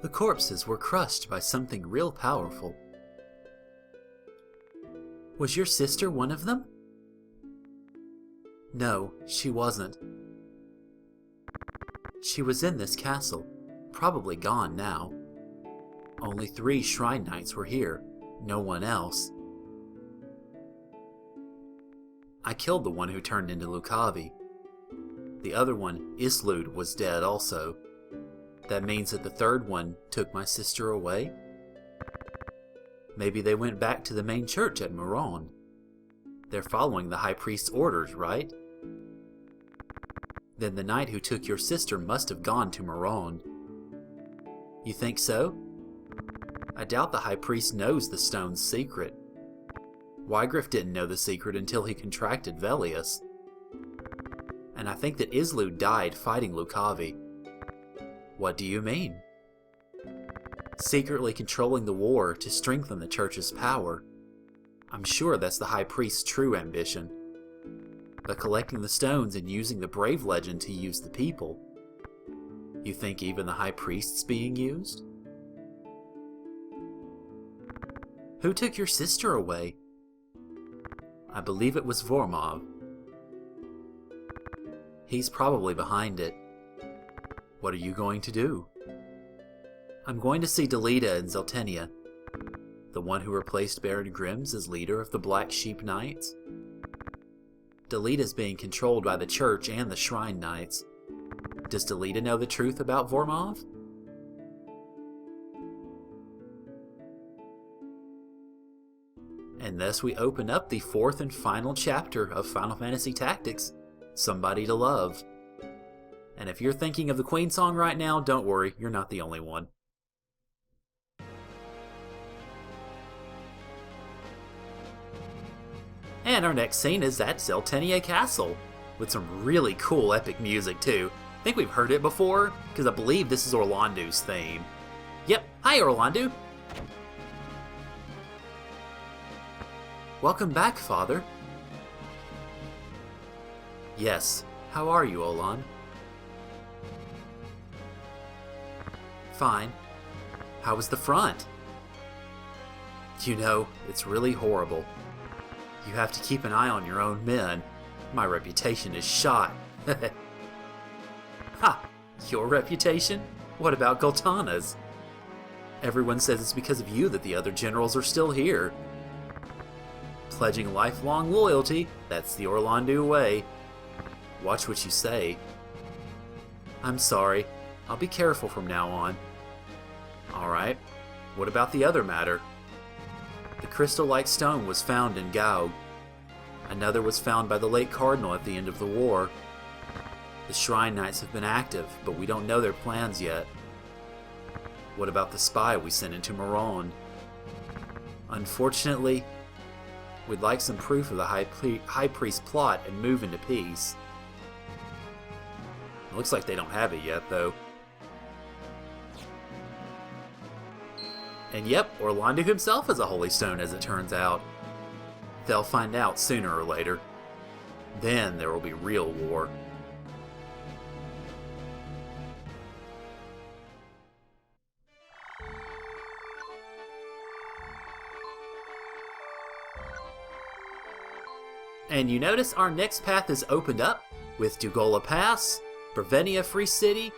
The corpses were crushed by something real powerful. Was your sister one of them? No, she wasn't. She was in this castle, probably gone now. Only 3 shrine knights were here, no one else. I killed the one who turned into Lukavi. The other one, Islud, was dead also. That means that the third one took my sister away? Maybe they went back to the main church at Muron. They're following the high priest's orders, right? Then the knight who took your sister must have gone to Muron. You think so? I doubt the high priest knows the stone's secret. Wygriff didn't know the secret until he contracted Velius. And I think that Islud died fighting Lukavi. What do you mean? Secretly controlling the war to strengthen the church's power. I'm sure that's the high priest's true ambition. But collecting the stones and using the brave legend to use the people. You think even the high priest's being used? Who took your sister away? I believe it was Vormov. He's probably behind it. What are you going to do? I'm going to see Delita and Zeltenia, the one who replaced Baron Grimms as leader of the Black Sheep Knights. Delita's being controlled by the church and the Shrine Knights. Does Delita know the truth about Vormov? And thus we open up the 4th and final chapter of Final Fantasy Tactics, Somebody to Love. And if you're thinking of the Queen song right now, don't worry, you're not the only one. And our next scene is at Zeltenia Castle, with some really cool epic music too. I think we've heard it before, because I believe this is Orlando's theme. Yep, hi Orlando! Welcome back, Father. Yes, how are you, Olan? Fine. How was the front? You know, it's really horrible. You have to keep an eye on your own men. My reputation is shot. Ha! Your reputation? What about Goltana's? Everyone says it's because of you that the other generals are still here. Pledging lifelong loyalty, that's the Orlando way. Watch what you say. I'm sorry. I'll be careful from now on. Alright. What about the other matter? The crystal-like stone was found in Gaug. Another was found by the late Cardinal at the end of the war. The Shrine Knights have been active, but we don't know their plans yet. What about the spy we sent into Muron? Unfortunately, we'd like some proof of the High Priest's plot and move into peace. Looks like they don't have it yet, though. And yep, Orlando himself is a Holy Stone, as it turns out. They'll find out sooner or later. Then there will be real war. And you notice our next path is opened up with Dugola Pass, Brevenia Free City,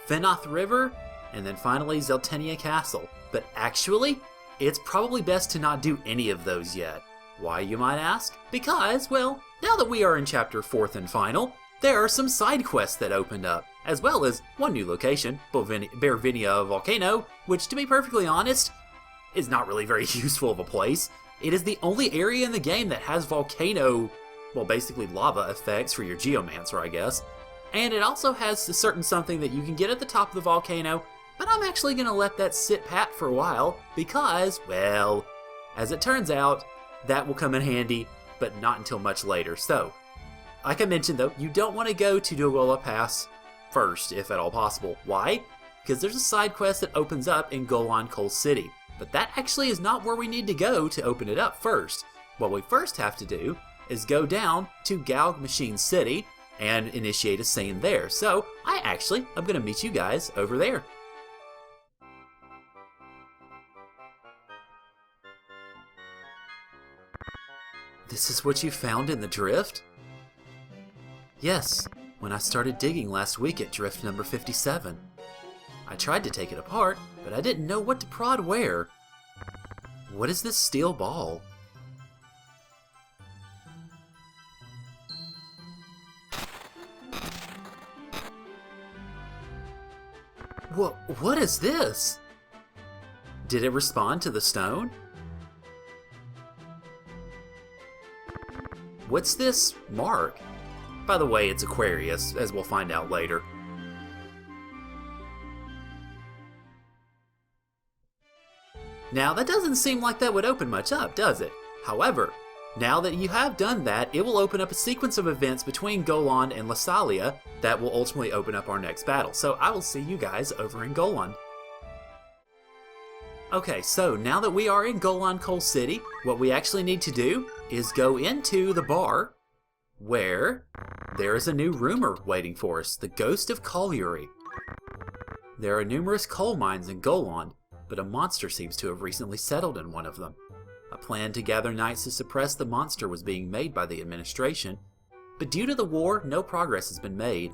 Fenoth River, and then finally Zeltenia Castle. But actually, it's probably best to not do any of those yet. Why, you might ask? Because, well, now that we are in Chapter 4th and final, there are some side quests that opened up, as well as one new location, Bervinia Volcano, which, to be perfectly honest, is not really very useful of a place. It is the only area in the game that has volcano, well, basically lava effects for your Geomancer, I guess. And it also has a certain something that you can get at the top of the volcano, but I'm actually going to let that sit pat for a while, because, well, as it turns out, that will come in handy, but not until much later. So, like I mentioned though, you don't want to go to Dugola Pass first, if at all possible. Why? Because there's a side quest that opens up in Goland Coal City, but that actually is not where we need to go to open it up first. What we first have to do is go down to Gaug Machine City and initiate a scene there. So, I'm going to meet you guys over there. This is what you found in the drift? Yes, when I started digging last week at drift number 57. I tried to take it apart, but I didn't know what to prod where. What is this steel ball? What is this? Did it respond to the stone? What's this mark? By the way, it's Aquarius, as we'll find out later. Now, that doesn't seem like that would open much up, does it? However, now that you have done that, it will open up a sequence of events between Goland and Lassalia that will ultimately open up our next battle. So I will see you guys over in Goland. Okay, so now that we are in Goland Coal City, what we actually need to do is go into the bar where there is a new rumor waiting for us, the ghost of Colliery. There are numerous coal mines in Goland, but a monster seems to have recently settled in one of them. A plan to gather knights to suppress the monster was being made by the administration, but due to the war, no progress has been made.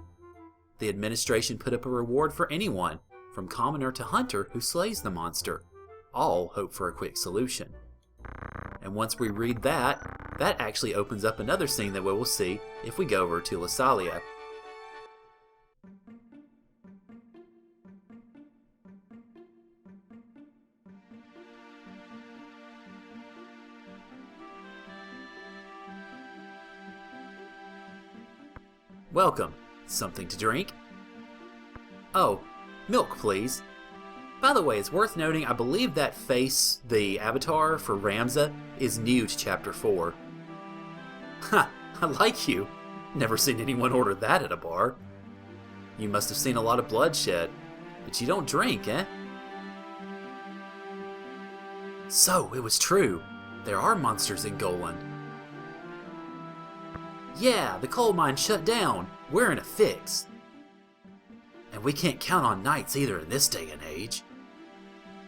The administration put up a reward for anyone, from commoner to hunter, who slays the monster. All hope for a quick solution. And once we read that actually opens up another scene that we will see if we go over to Lassalia. Welcome. Something to drink? Oh, milk please. By the way, it's worth noting, I believe that face, the avatar for Ramza, is new to Chapter 4. Ha, I like you. Never seen anyone order that at a bar. You must have seen a lot of bloodshed, but you don't drink, eh? So, it was true. There are monsters in Goland. Yeah, the coal mine shut down. We're in a fix. And we can't count on knights either in this day and age.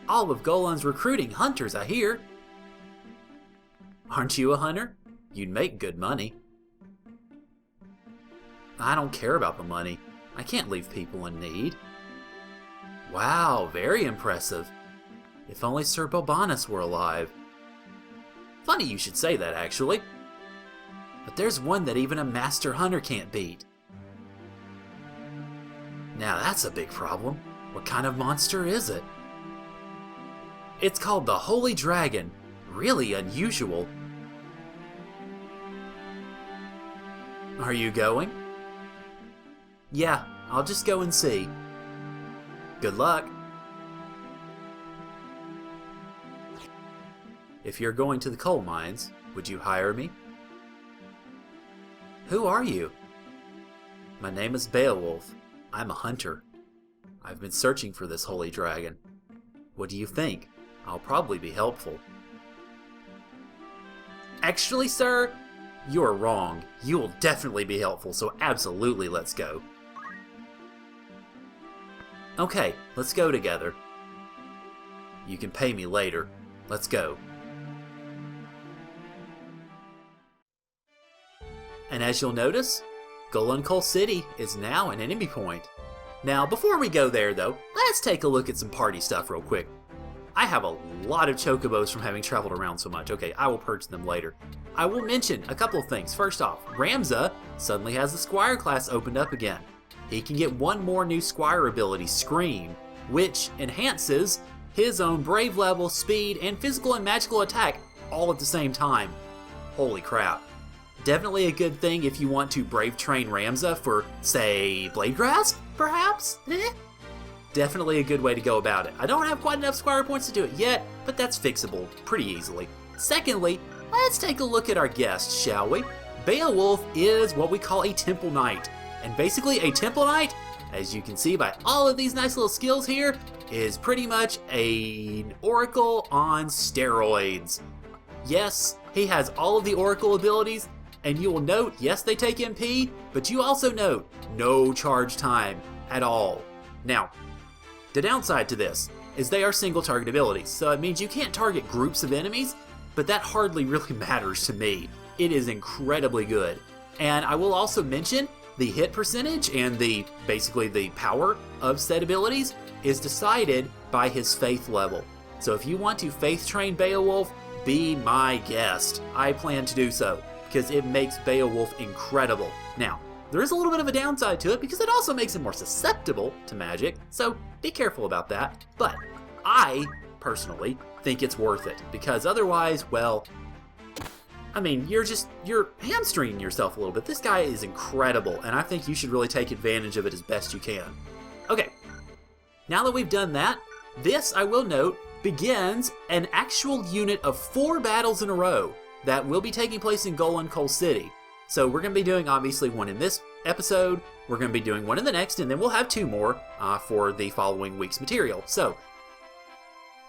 All of Goland's recruiting hunters, I hear. Aren't you a hunter? You'd make good money. I don't care about the money. I can't leave people in need. Wow, very impressive. If only Sir Bobanus were alive. Funny you should say that, actually. But there's one that even a master hunter can't beat. Now that's a big problem. What kind of monster is it? It's called the Holy Dragon. Really unusual. Are you going? Yeah, I'll just go and see. Good luck. If you're going to the coal mines, would you hire me? Who are you? My name is Beowulf. I'm a hunter. I've been searching for this holy dragon. What do you think? I'll probably be helpful. Actually, sir, you're wrong. You will definitely be helpful, so absolutely let's go. Okay, let's go together. You can pay me later. Let's go. And as you'll notice, Goland Coal City is now an enemy point. Now, before we go there though, let's take a look at some party stuff real quick. I have a lot of chocobos from having traveled around so much. Okay, I will purge them later. I will mention a couple of things. First off, Ramza suddenly has the Squire class opened up again. He can get one more new Squire ability, Scream, which enhances his own Brave level, speed, and physical and magical attack all at the same time. Holy crap. Definitely a good thing if you want to Brave train Ramza for, say, Blade Grasp, perhaps? Definitely a good way to go about it. I don't have quite enough Squire points to do it yet, but that's fixable pretty easily. Secondly, let's take a look at our guest, shall we? Beowulf is what we call a Temple Knight. And basically a Temple Knight, as you can see by all of these nice little skills here, is pretty much an Oracle on steroids. Yes, he has all of the Oracle abilities, and you will note, yes, they take MP, but you also note no charge time at all. Now, the downside to this is they are single target abilities, so it means you can't target groups of enemies, but that hardly really matters to me. it is incredibly good. And I will also mention the hit percentage and basically the power of said abilities is decided by his faith level. So if you want to faith train Beowulf, be my guest. I plan to do so because it makes Beowulf incredible. Now, there is a little bit of a downside to it because it also makes him more susceptible to magic, so be careful about that. But I, personally, think it's worth it because otherwise, well, I mean, you're hamstringing yourself a little bit. This guy is incredible, and I think you should really take advantage of it as best you can. Okay, now that we've done that, this, I will note, begins an actual unit of 4 battles in a row that will be taking place in Goland Coal City. So we're going to be doing, obviously, one in this episode, we're going to be doing one in the next, and then we'll have 2 more for the following week's material. So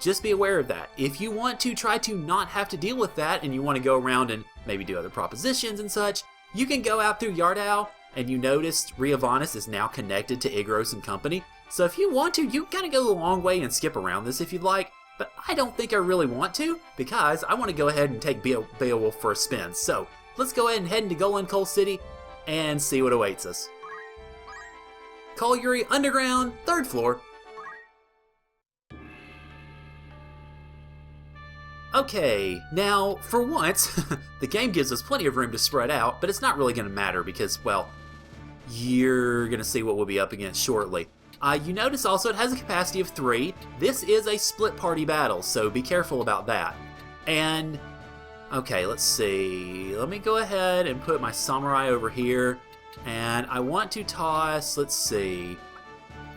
just be aware of that. If you want to try to not have to deal with that and you want to go around and maybe do other propositions and such, you can go out through Yardau, and you noticed Riovanus is now connected to Igros and company. So if you want to, you kind of go the long way and skip around this if you'd like. But I don't think I really want to, because I want to go ahead and take Beowulf for a spin. So let's go ahead and head into Goland Coal City and see what awaits us. Colliery Underground, 3rd floor. Okay, now, for once, the game gives us plenty of room to spread out, but it's not really going to matter because, well, you're going to see what we'll be up against shortly. You notice also it has a capacity of 3. This is a split party battle, so be careful about that. And, okay, let's see. Let me go ahead and put my samurai over here. And I want to toss, let's see.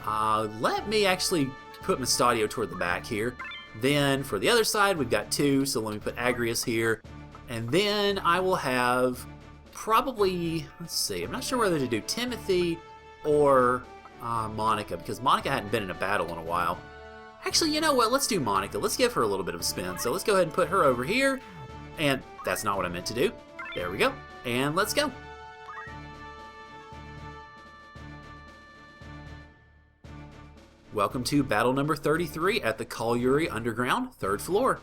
Let me actually put my Stadio toward the back here. Then for the other side, we've got 2, so let me put Agrius here. And then I will have probably, let's see, I'm not sure whether to do Timothy or Monica, because Monica hadn't been in a battle in a while. Actually, you know what? Let's do Monica. Let's give her a little bit of a spin. So let's go ahead and put her over here. And that's not what I meant to do. There we go. And let's go. Welcome to battle number 33 at the Colliery Underground, 3rd floor.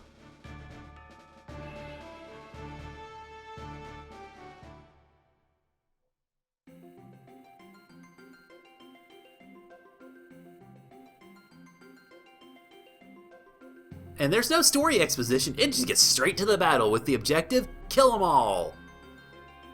And there's no story exposition, it just gets straight to the battle with the objective, kill them all.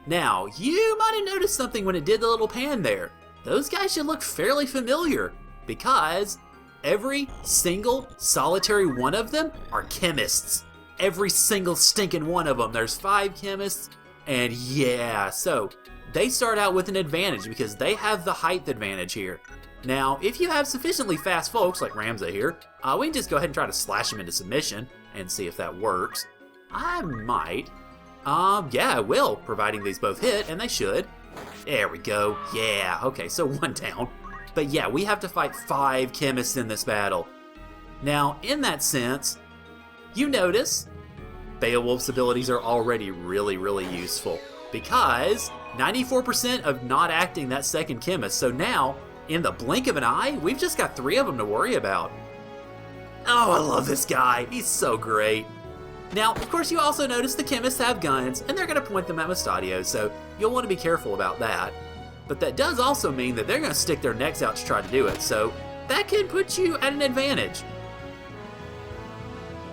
Now, you might have noticed something when it did the little pan there. Those guys should look fairly familiar, because every single solitary one of them are chemists. Every single stinking one of them. There's 5 chemists, and yeah, so they start out with an advantage because they have the height advantage here. Now, if you have sufficiently fast folks, like Ramsay here, we can just go ahead and try to slash them into submission and see if that works. I might. Yeah, I will, providing these both hit, and they should. There we go. Yeah, okay, so 1 down. But yeah, we have to fight 5 chemists in this battle. Now, in that sense, you notice Beowulf's abilities are already really, really useful because 94% of not acting that second chemist. So now, in the blink of an eye, we've just got 3 of them to worry about. Oh, I love this guy. He's so great. Now, of course, you also notice the chemists have guns, and they're going to point them at Mustadio, so you'll want to be careful about that. But that does also mean that they're going to stick their necks out to try to do it, so that can put you at an advantage.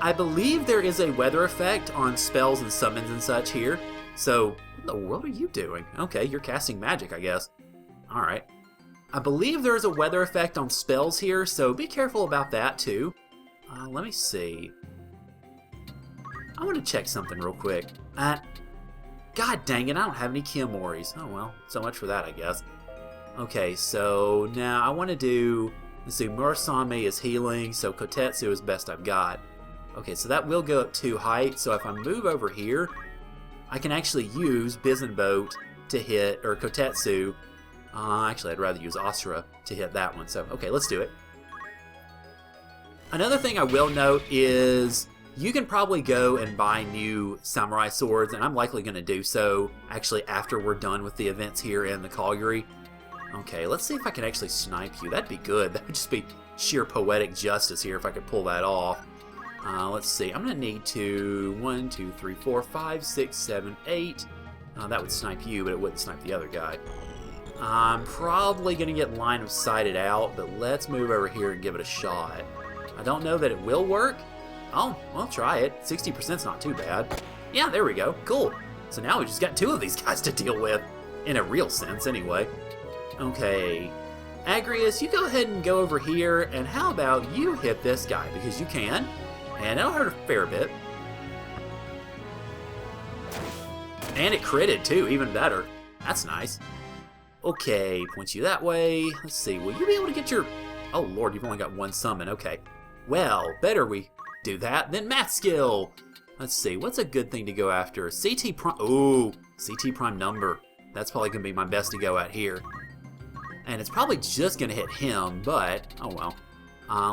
I believe there is a weather effect on spells and summons and such here, so what in the world are you doing? Okay, you're casting magic, I guess. Alright. I believe there is a weather effect on spells here, so be careful about that too. Let me see. I want to check something real quick. God dang it, I don't have any Kiyomoris. Oh well, so much for that, I guess. Okay, so now I want to do, let's see, Murasame is healing, so Kotetsu is best I've got. Okay, so that will go up 2 height, so if I move over here, I can actually use Bizenboat to hit, or Kotetsu. Actually, I'd rather use Asura to hit that one, so okay, let's do it. Another thing I will note is you can probably go and buy new samurai swords, and I'm likely going to do so actually after we're done with the events here in the Colliery. Okay, let's see if I can actually snipe you. That'd be good. That would just be sheer poetic justice here if I could pull that off. Let's see. I'm going to need to 1, 2, 3, 4, 5, 6, 7, 8. That would snipe you, but it wouldn't snipe the other guy. I'm probably going to get line of sighted out, but let's move over here and give it a shot. I don't know that it will work. Oh, well, try it. 60%'s not too bad. Yeah, there we go. Cool. So now we just got 2 of these guys to deal with. In a real sense, anyway. Okay. Agrius, you go ahead and go over here, and how about you hit this guy, because you can. And that'll hurt a fair bit. And it critted, too. Even better. That's nice. Okay, point you that way. Let's see, will you be able to get your... Oh, Lord, you've only got 1 summon. Okay. Well, better we do that than math skill. Let's see, what's a good thing to go after? CT prime... Ooh, CT prime number. That's probably going to be my best to go at here. And it's probably just going to hit him, but... Oh, well.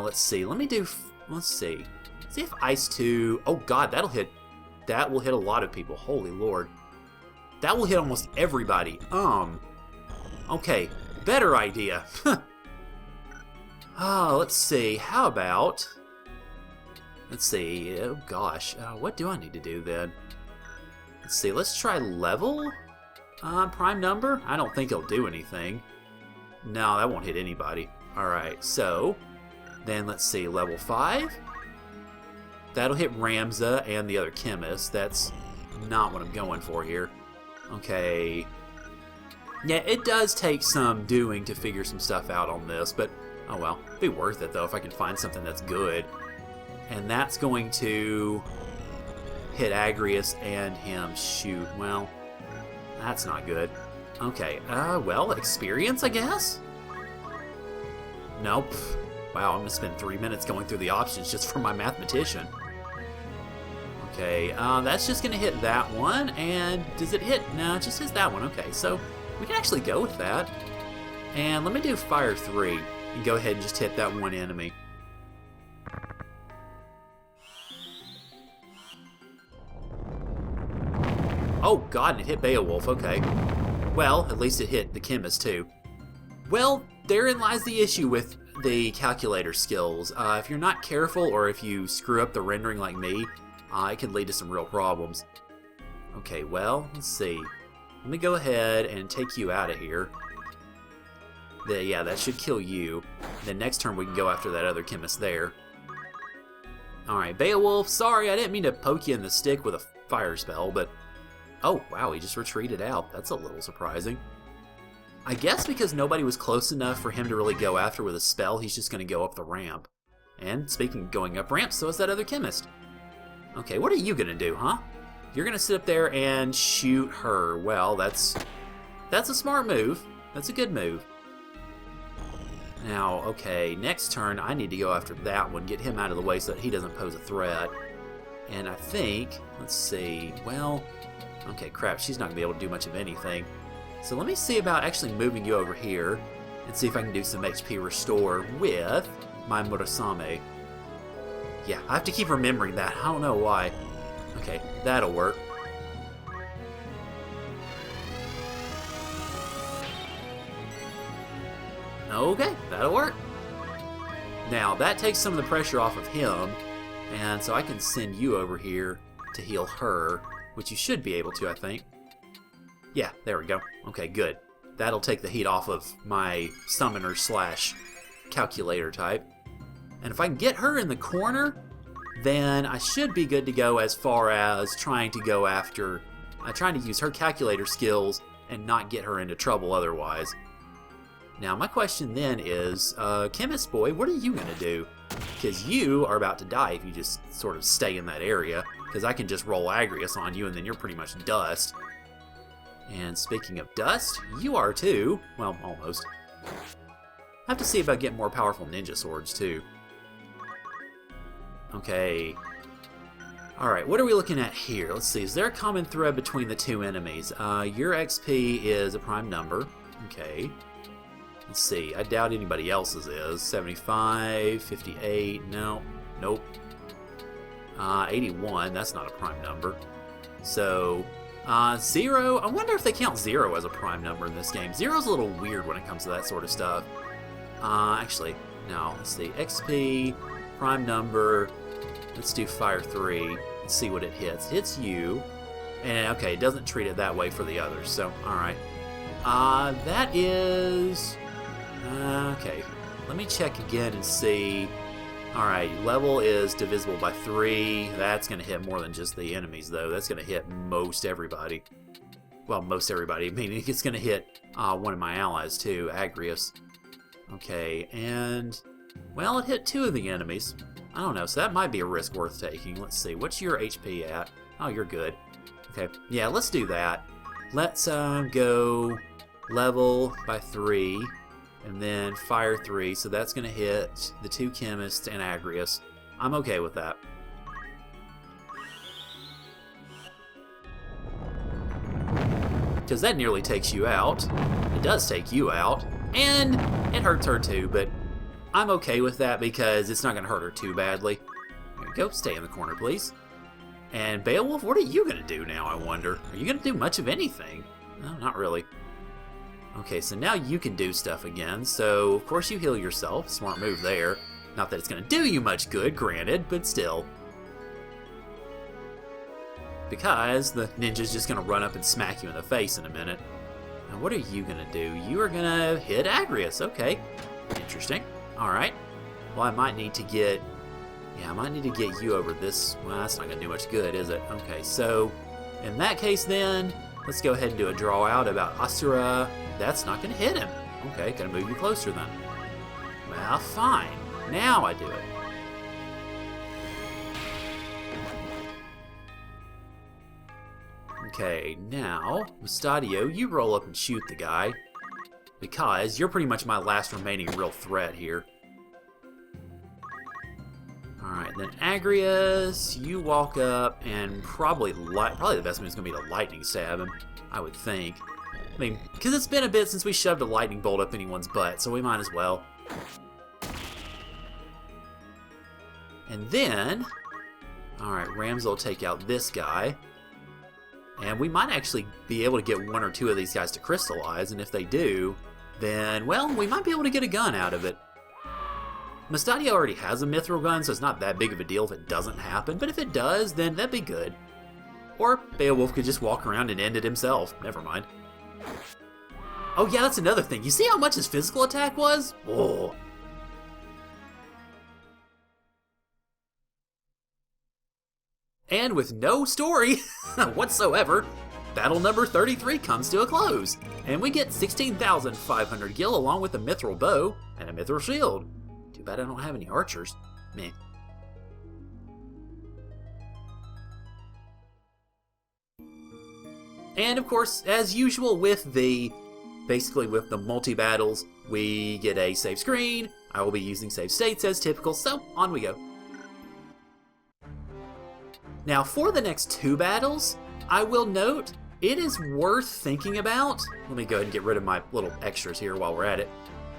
Let's see, let me do... Let's see. See if Ice 2... Oh, God, that'll hit... That will hit a lot of people. Holy Lord. That will hit almost everybody. Okay, better idea. Let's see. How about... Let's see. Oh, gosh. What do I need to do, then? Let's see. Let's try level? Prime number? I don't think it'll do anything. No, that won't hit anybody. Alright, so... Then let's see. Level 5? That'll hit Ramza and the other chemist. That's not what I'm going for here. Okay... Yeah, it does take some doing to figure some stuff out on this, but oh well. It'd be worth it, though, if I can find something that's good. And that's going to hit Agrius and him. Shoot, well, that's not good. Okay, well, experience, I guess? Nope. Wow, I'm going to spend 3 minutes going through the options just for my mathematician. Okay, that's just going to hit that one, and does it hit? No, it just hits that one. Okay, so... We can actually go with that. And let me do Fire 3 and go ahead and just hit that one enemy. Oh, God, it hit Beowulf. Okay. Well, at least it hit the chemist, too. Well, therein lies the issue with the calculator skills. If you're not careful or if you screw up the rendering like me, it can lead to some real problems. Okay, well, let's see. Let me go ahead and take you out of here. Yeah, that should kill you. Then next turn we can go after that other chemist there. Alright, Beowulf, sorry, I didn't mean to poke you in the stick with a fire spell, but... Oh, wow, he just retreated out. That's a little surprising. I guess because nobody was close enough for him to really go after with a spell, he's just going to go up the ramp. And speaking of going up ramp, so is that other chemist. Okay, what are you going to do, huh? You're going to sit up there and shoot her. Well, that's a smart move. That's a good move. Now, okay, next turn I need to go after that one, get him out of the way so that he doesn't pose a threat. And I think, let's see, well, okay, crap, she's not going to be able to do much of anything. So let me see about actually moving you over here and see if I can do some HP restore with my Murasame. Yeah, I have to keep remembering that. I don't know why. Okay, that'll work. Okay, that'll work. Now, that takes some of the pressure off of him, and so I can send you over here to heal her, which you should be able to, I think. Yeah, there we go. Okay, good. That'll take the heat off of my summoner slash calculator type. And if I can get her in the corner, then I should be good to go as far as trying to go after... trying to use her calculator skills and not get her into trouble otherwise. Now, my question then is, Chemist Boy, what are you going to do? Because you are about to die if you just sort of stay in that area. Because I can just roll Agrius on you and then you're pretty much dust. And speaking of dust, you are too. Well, almost. I have to see about getting more powerful ninja swords too. Okay. Alright, what are we looking at here? Let's see, is there a common thread between the two enemies? Your XP is a prime number. Okay. Let's see, I doubt anybody else's is. 75, 58, no, nope. 81, that's not a prime number. So, 0, I wonder if they count 0 as a prime number in this game. 0's a little weird when it comes to that sort of stuff. Actually, no, let's see, XP, prime number, Let's do fire 3. Let's see what it hits. Hits you. And okay, it doesn't treat it that way for the others, so alright. That is... okay, let me check again and see. Alright, level is divisible by 3. That's going to hit more than just the enemies, though. That's going to hit most everybody. Well, most everybody, meaning it's going to hit one of my allies, too, Agrius. Okay, and... well, it hit 2 of the enemies. I don't know, so that might be a risk worth taking. Let's see, what's your HP at? Oh, you're good. Okay, yeah, let's do that. Let's go level by 3, and then fire 3, so that's going to hit the 2 chemists and Agrius. I'm okay with that. Because that nearly takes you out. It does take you out, and it hurts her too, but I'm okay with that because it's not going to hurt her too badly. There you go, stay in the corner, please. And Beowulf, what are you going to do now, I wonder? Are you going to do much of anything? No, not really. Okay, so now you can do stuff again, so of course you heal yourself. Smart move there. Not that it's going to do you much good, granted, but still. Because the ninja's just going to run up and smack you in the face in a minute. Now what are you going to do? You are going to hit Agrius, okay. Interesting. Alright. Well, I might need to get... yeah, I might need to get you over this. Well, that's not going to do much good, is it? Okay, so in that case then, let's go ahead and do a draw out about Asura. That's not going to hit him. Okay, going to move you closer then. Well, fine. Now I do it. Okay, now, Mustadio, you roll up and shoot the guy. Because you're pretty much my last remaining real threat here. Alright, then Agrius, you walk up and probably the best move is going to be to lightning stab him, I would think. I mean, because it's been a bit since we shoved a lightning bolt up anyone's butt, so we might as well. And then, alright, Ramsel will take out this guy. And we might actually be able to get 1 or 2 of these guys to crystallize, and if they do, then, well, we might be able to get a gun out of it. Mustadio already has a mithril gun, so it's not that big of a deal if it doesn't happen, but if it does, then that'd be good. Or Beowulf could just walk around and end it himself. Never mind. Oh yeah, that's another thing. You see how much his physical attack was? Oh. And with no story whatsoever, battle number 33 comes to a close, and we get 16,500 gil along with a mithril bow and a mithril shield. Too bad I don't have any archers. Meh. And of course, as usual with the multi-battles, we get a save screen. I will be using save states as typical, so on we go. Now for the next 2 battles, I will note it is worth thinking about. Let me go ahead and get rid of my little extras here while we're at it.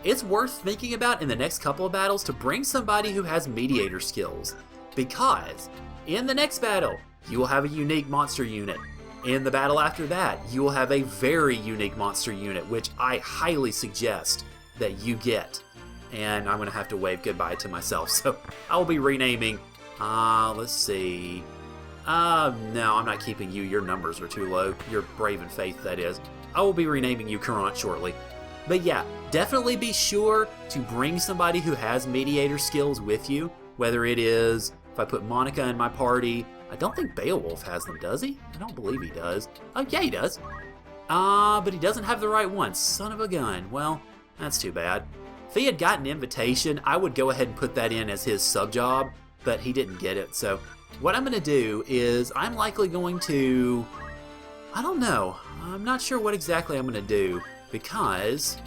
It's worth thinking about in the next couple of battles to bring somebody who has mediator skills, because in the next battle, you will have a unique monster unit. In the battle after that, you will have a very unique monster unit, which I highly suggest that you get. And I'm going to have to wave goodbye to myself, so I will be renaming, let's see. No, I'm not keeping you. Your numbers are too low. Your Brave and Faith, that is. I will be renaming you Caront shortly. But yeah, definitely be sure to bring somebody who has mediator skills with you, whether it is, if I put Monica in my party, I don't think Beowulf has them, does he? I don't believe he does. Oh, yeah, he does. But he doesn't have the right one. Son of a gun. Well, that's too bad. If he had gotten an invitation, I would go ahead and put that in as his sub-job, but he didn't get it, so what I'm going to do is I'm likely going to, I don't know, I'm not sure what exactly I'm going to do, because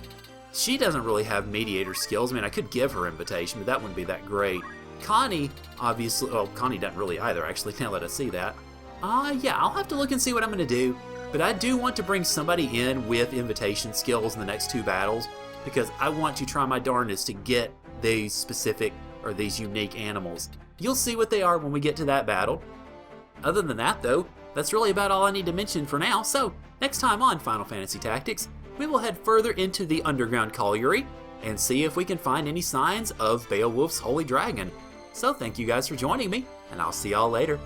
she doesn't really have mediator skills. I mean, I could give her invitation, but that wouldn't be that great. Connie, obviously, well, Connie doesn't really either, actually, now that I see that. Yeah, I'll have to look and see what I'm going to do, but I do want to bring somebody in with invitation skills in the next 2 battles, because I want to try my darndest to get these specific, or these unique animals. You'll see what they are when we get to that battle. Other than that, though, that's really about all I need to mention for now, so next time on Final Fantasy Tactics, we will head further into the underground colliery and see if we can find any signs of Beowulf's holy dragon. So thank you guys for joining me, and I'll see y'all later.